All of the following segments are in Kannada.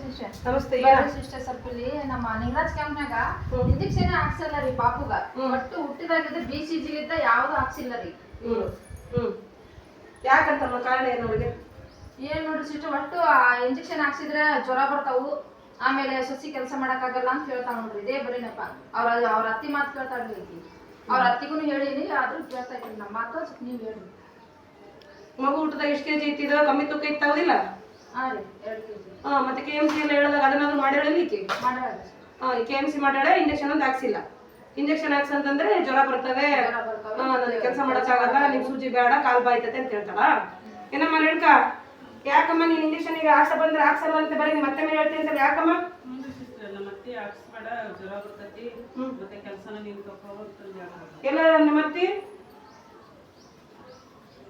ಸಿಸ್ಟರ್. ನಮಸ್ತೆ. ಸಿಸ್ಟರ್ ಸ್ವಲ್ಪ ಇಲ್ಲಿ ನಮ್ಮ ನಿಂಗರಾಜ್ ಕ್ಯಾಂಪ್ನಾಗ ಇಂಜೆಕ್ಷನ್ ಹಾಕ್ಸಲ್ಲ ರೀ ಪಾಪುಗ. ಒಟ್ಟು ಹುಟ್ಟಿದಾಗಿದ್ದ BCG ಲಿದ್ದ ಯಾವ್ದು ಹಾಕ್ಸಿಲ್ಲ ರೀ. ಯಾಕಂತಮ್ಮ ಕಾರಣ ಏನು ಅವ್ರಿಗೆ? ಏನ್ ನೋಡ್ರಿ ಸಿಸ್ಟರ್, ಒಟ್ಟು ಇಂಜೆಕ್ಷನ್ ಹಾಕ್ಸಿದ್ರೆ ಜ್ವರ ಬರ್ತಾವು, ಆಮೇಲೆ ಸೊಸಿ ಕೆಲಸ ಮಾಡಕ್ಕಾಗಲ್ಲ ಅಂತ ಹೇಳ್ತಾವ ನೋಡ್ರಿ. ಇದೇ ಬರೀನಪ್ಪ. ಅವ್ರ ಅತ್ತಿ ಮಾತು ಕೇಳ್ತಾಳ್ರಿ ಈಕಿ. ಅವ್ರ ಅತ್ತಿಗೂ ಹೇಳಿನಿ, ಆದ್ರೂ ಕೇಳ್ತಾ ಇದ್ದೀನಿ. ನಮ್ಮ ಮಾತು ಸ್ವಲ್ಪ ನೀವ್ ಹೇಳ್ರಿ. ಮಗು ಊಟದಾಗ ಎಷ್ಟು ಕೆಜಿ ಇತ್ತಿದ? ಕಮ್ಮಿ ತೂಕ ಇತ್ತಾವುದಿಲ್ಲ? ಹಾ ರೀ, 2 kg. ಮತ್ತೆ KMC ಎಲ್ಲ ಹೇಳೋದಾಗ ಅದನ್ನಾದ್ರೂ ಮಾಡ್ಯಾಳ ಈಕೆ? ಮಾಡ್ಯಾಳ. KMC ಮಾಡ್ಯಾಳ, ಇಂಜೆಕ್ಷನ್ ಅಂತ ಹಾಕ್ಸಿಲ್ಲ. ಇಂಜೆಕ್ಷನ್ ಹಾಕ್ಸಂತಂದ್ರೆ ಜ್ವರ ಬರ್ತವೆ, ನನಗೆ ಕೆಲಸ ಮಾಡಕ್ಕಾಗಲ್ಲ, ನಿಮ್ ಸೂಜಿ ಬೇಡ, ಕಾಲ್ ಬಾಯ್ತತೆ ಅಂತ ಹೇಳ್ತಾಳ. ಏನಮ್ಮ ರೇಣುಕ, ಯಾಕಮ್ಮ ನೀನ್ ಇಂಜೆಕ್ಷನ್ ಈಗ ಆಸೆ ಬಂದ್ರೆ ಹಾಕ್ಸಲ್ಲ ಅಂತ ಬರೀ ಮತ್ತೆ ಮೇಲೆ ಹೇಳ್ತೀನಿ ಅಂತ ಯಾಕಮ್ಮ? ಮತ್ತೆ ಹಾಕ್ಸ್ಬೇಡ, ಜ್ವರ ಬರ್ತೈತಿ, ಮತ್ತೆ ಕೆಲಸನ ನೀನ್ ಎಲ್ಲ ನಮ್ಮತ್ತಿ.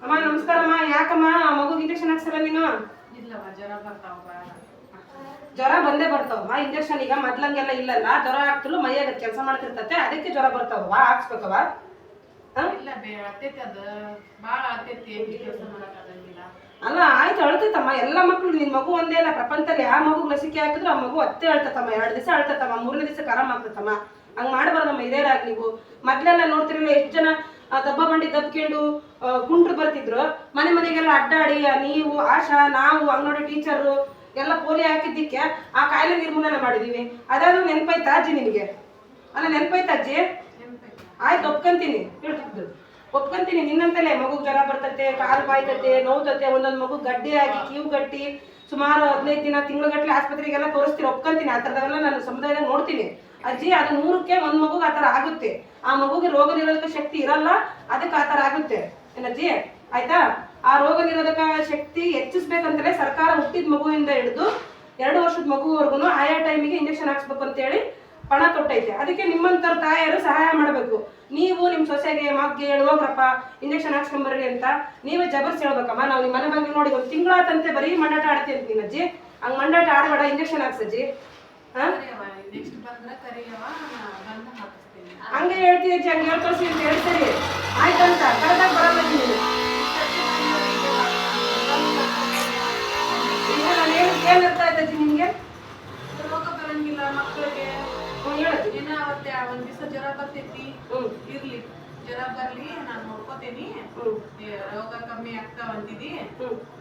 ಅಮ್ಮ ನಮಸ್ಕಾರಮ್ಮ. ಯಾಕಮ್ಮ ಮಗುಗೆ ಇಂಜೆಕ್ಷನ್ ಹಾಕ್ಸಲ್ಲ ನೀನು? ಇಲ್ಲವ, ಜ್ವರ ಬರ್ತಾವ. ಜ್ವರ ಬಂದೇ ಬರ್ತಾವ. ಇಂಜೆಕ್ಷನ್ ಈಗ ಮೊದ್ಲಂಗೆಲ್ಲ ಇಲ್ಲಲ್ಲ, ಜ್ವರ ಆಗ್ತಿಲ್ಲ, ಮೈಯಾಗ ಕೆಲಸ ಮಾಡ್ತಿರ್ತತೆ, ಅದಕ್ಕೆ ಜ್ವರ ಬರ್ತಾವ. ಹಾಕ್ಸ್ಬೇಕವ? ಇಲ್ಲ ಅತ್ತೈತಿ, ಅದ ಬಾಳ ಅತ್ತೈತಿ, ಕೆಲಸ ಮಾಡಕ್ಕಾಗಂಗಿಲ್ಲ. ಅಲ್ಲ ಆಯ್ತು, ಅಳ್ತೈತಮ್ಮ. ಎಲ್ಲ ಮಕ್ಳು, ನಿನ್ ಮಗು ಒಂದೇ ಅಲ್ಲ ಪ್ರಪಂಚದಲ್ಲಿ ಆ ಮಗು ಲಸಿಕೆ ಹಾಕಿದ್ರು ಆ ಮಗು ಅತ್ತೆ ಅಳ್ತತಮ್ಮ. 2 ದಿವಸ ಅಳ್ತತಮ್ಮ, 3ನೇ ದಿವಸಕ್ಕೆ ಆರಾಮ ಆಗ್ತತಮ್ಮ. ಹಂಗ್ ಮಾಡಬಾರ್ದಮ್ಮ. ಇದೇರಾಗ ನೀವು ಮೊದ್ಲೆಲ್ಲ ನೋಡ್ತಿರಲಿಲ್ಲ, ಎಷ್ಟು ಜನ ದಬ್ಬ ಬಂಡಿ ದಬ್ಕೊಂಡು ಕುಂಟ್ರು ಬರ್ತಿದ್ರು. ಮನೆಗೆಲ್ಲ ಅಡ್ಡಾಡಿ ನೀವು, ಆಶಾ, ನಾವು, ಅಂಗನವಾಡಿ ಟೀಚರು ಎಲ್ಲ ಪೋಲಿಯೋ ಹಾಕಿದ್ದಕ್ಕೆ ಆ ಕಾಯಿಲೆ ನಿರ್ಮೂಲನೆ ಮಾಡಿದೀವಿ. ಅದಾದ್ರೂ ನೆನಪೈತಾ ಅಜ್ಜಿ ನಿನಗೆ? ಅಲ್ಲ ನೆನಪೈತಾ ಅಜ್ಜಿ? ಆಯ್ತು, ಒಪ್ಕೊಂತೀನಿ. ಒಪ್ಕೊಂತೀನಿ. ನಿನ್ನಂತಲೇ ಮಗು ಜ್ವರ ಬರ್ತತೆ, ಕಾಲು ಬಾಯ್ತತೆ, ನೋವ್ತತೆ, ಒಂದೊಂದು ಮಗು ಗಡ್ಡೆ ಆಗಿ ಕೀವು ಗಟ್ಟಿ ಸುಮಾರು 15 ದಿನ ತಿಂಗಳುಗಟ್ಟಲೆ ಆಸ್ಪತ್ರೆಗೆಲ್ಲ ತೋರಿಸ್ತೀರಿ. ಒಪ್ಕೊಂತೀನಿ. ಆ ಥರದವೆಲ್ಲ ನಾನು ಸಮುದಾಯದಾಗ ನೋಡ್ತೀನಿ ಅಜ್ಜಿ. ಅದು 100ಕ್ಕೆ 1 ಮಗುಗೆ ಆ ಥರ ಆಗುತ್ತೆ. ಆ ಮಗುಗೆ ರೋಗ ನಿರೋಧಕ ಶಕ್ತಿ ಇರಲ್ಲ, ಅದಕ್ಕೆ ಆ ಥರ ಆಗುತ್ತೆ ಏನಜ್ಜಿ? ಆಯ್ತಾ? ಆ ರೋಗ ನಿರೋಧಕ ಶಕ್ತಿ ಹೆಚ್ಚಿಸ್ಬೇಕಂತಲೇ ಸರ್ಕಾರ ಹುಟ್ಟಿದ ಮಗುವಿಂದ ಹಿಡಿದು 2 ವರ್ಷದ ಮಗುವರೆಗೂ ಆಯಾ ಟೈಮಿಗೆ ಇಂಜೆಕ್ಷನ್ ಹಾಕ್ಸ್ಬೇಕು ಅಂತೇಳಿ ಪಣ ತೊಟ್ಟೈತೆ. ಅದಕ್ಕೆ ನಿಮ್ಮಂಥವ್ರ ತಾಯಿಯರು ಸಹಾಯ ಮಾಡಬೇಕು. ನೀವು ನಿಮ್ಮ ಸೊಸೆಗೆ ಮಗ್ಗೆ ಹೋಗ್ರಪ್ಪ ಇಂಜೆಕ್ಷನ್ ಹಾಕ್ಸ್ಕೊಂಬರ್ರಿ ಅಂತ ನೀವೇ ಜಬರ್ಸಿ ಹೇಳ್ಬೇಕಮ್ಮ. ನಾವು ನಿಮ್ಮ ಮನೆ ಬಗ್ಗೆ ನೋಡಿ 1 ತಿಂಗಳಾತಂತೆ ಬರೀ ಮಂಡಾಟ ಆಡ್ತೀವಿ ಅಂತ ನೀನಜ್ಜಿ. ಹಂಗೆ ಮಂಡಾಟ ಆಡಬೇಡ, ಇಂಜೆಕ್ಷನ್ ಹಾಕ್ಸಜ್ಜಿ. ಹಂಗೆ ಹೇಳ್ತೀನಿ ಅಜ್ಜಿ, ಹಂಗೆ ಹೇಳ್ಕೊಳ್ಸಿ ಅಂತ ಹೇಳ್ತೀರಿ. ಆಯ್ತಂತ ಕರೆದಾಗ ಬರಲ್ಲ ನೀನು. ಈಗ ನಾನು ಏನು ಅರ್ಥ ಆಯ್ತಜ್ಜಿ ನಿಮ್ಗೆ? ರೋಗ ಬರಂಗಿಲ್ಲ ಮಕ್ಕಳಿಗೆ. ಹೇಳಜ್ಜಿ. ದಿನ ಅವತ್ತೆ 1 ದಿವಸ ಜ್ವರ ಬರ್ತೈತಿ, ಇರ್ಲಿ ಜ್ವರ ಬರ್ಲಿ, ನಾನು ನೋಡ್ಕೋತೀನಿ, ರೋಗ ಕಮ್ಮಿ ಆಗ್ತಾವ ಅಂತಿದಿ,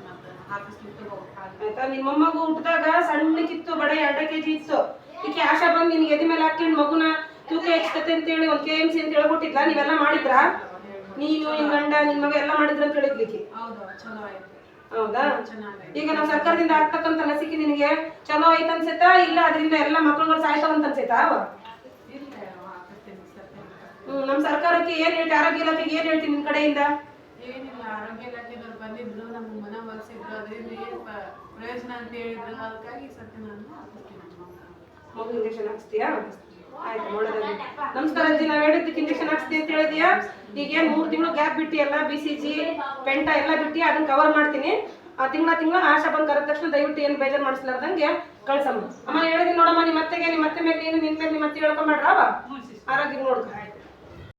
ಮತ್ತೆ ಹಾಕಿಸ್ಲಿಕ್ಕೆ ಆಯ್ತಾ? ನಿಮ್ಮ ಮೊಮ್ಮಗು ಹುಟ್ಟಿದಾಗ ಸಣ್ಣಕ್ಕಿತ್ತು, ಬಡ 2 kg ಇತ್ತು. ಈಕೆ ಆಶಾ ಬಂದು ನಿನ್ಗೆ ಎದೆ ಮೇಲೆ ಹಾಕೊಂಡು ಮಗುನ ತೂಕ ಹೆಚ್ಚುತ್ತೆ ಅಂತೇಳಿ 1 KMC ಅಂತ ಹೇಳ್ಕೊಟ್ಟಿದ್ಲ. ನೀವೆಲ್ಲ ಮಾಡಿದ್ರಾ? ನೀನು, ನಿನ್ ಗಂಡ, ನಿನ್ ಮಗ ಎಲ್ಲ ಮಾಡಿದ್ರ ಅಂತ ಹೇಳಿದ್ಲಿಕ್ಕೆ? ಹೌದಾ? ಈಗ ನಾವು ಸರ್ಕಾರದಿಂದ ಆಗ್ತಕ್ಕಂಥ ಲಸಿಕೆ ನಿನಗೆ ಚಲೋ ಐತ ಅನ್ಸೈತಾ? ಇಲ್ಲ ಅದರಿಂದ ಎಲ್ಲ ಮಕ್ಕಳುಗಳು ಸಾಯ್ತಾವಂತ ಅನ್ಸೈತಾ? ನಮ್ ಸರ್ಕಾರಕ್ಕೆ ಏನ್ ಹೇಳ್ತಿ? ಆರೋಗ್ಯ ಇಲಾಖೆಗೆ ಏನ್ ಹೇಳ್ತೀನಿ ನಿನ್ ಕಡೆಯಿಂದ? ಏನಿಲ್ಲ, ಆರೋಗ್ಯ ಇಲಾಖೆದವ್ರು ಬಂದಿದ್ರು, ನಮ್ಗೆ ಮನ ಬರ್ಸಿದ್ರು, ಅದರಿಂದ ಏನ್ ಪ್ರಯೋಜನ ಅಂತ ಹೇಳಿದ್ರು. ಅದಕ್ಕಾಗಿ ಸತ್ಯ ನಾನು ಮಗು ಇಂಜೆಕ್ಷನ್ ಹಾಕ್ಸ್ತೀಯಾ? ಆಯ್ತು, ಒಳ್ಳೆದಾಗಿ. ನಮಸ್ಕಾರ ಅಜ್ಜಿ. ನಾವ್ ಹೇಳಿದ್ದಕ್ಕೆ ಇಂಜೆಕ್ಷನ್ ಹಾಕ್ಸ್ತೀವಿ ಅಂತ ಹೇಳಿದ್ಯಾ? ಈಗ ಏನ್ 3 ತಿಂಗಳು ಗ್ಯಾಪ್ ಬಿಟ್ಟು ಎಲ್ಲ BCG ಪೆಂಟ ಎಲ್ಲ ಬಿಟ್ಟು ಅದನ್ನ ಕವರ್ ಮಾಡ್ತೀನಿ. ತಿಂಗಳ ಆಶಾ ಬಂದ್ ಕರೆದ ತಕ್ಷಣ ದಯವಿಟ್ಟು ಏನು ಬೇಜಾರು ಮಾಡಿಸ್ಲಾರ್ದಂಗೆ ಕಳ್ಸಮ್ಮ. ಅಮ್ಮ ಹೇಳಿದೀನಿ ನೋಡಮ್ಮ, ನಿಮ್ಮ ಅತ್ತೆಗೆ, ನಿಮ್ಮ ಅತ್ತೆ ಮೇಲೆ ನೀನು, ನಿನ್ ಮೇಲೆ ನಿಮ್ಮ ಅತ್ತೆ ಹೇಳ್ಕೊಂಡ್ಬಿಡ್ರವ ಆರೋಗ್ಯ ನೋಡ್ಕೊ.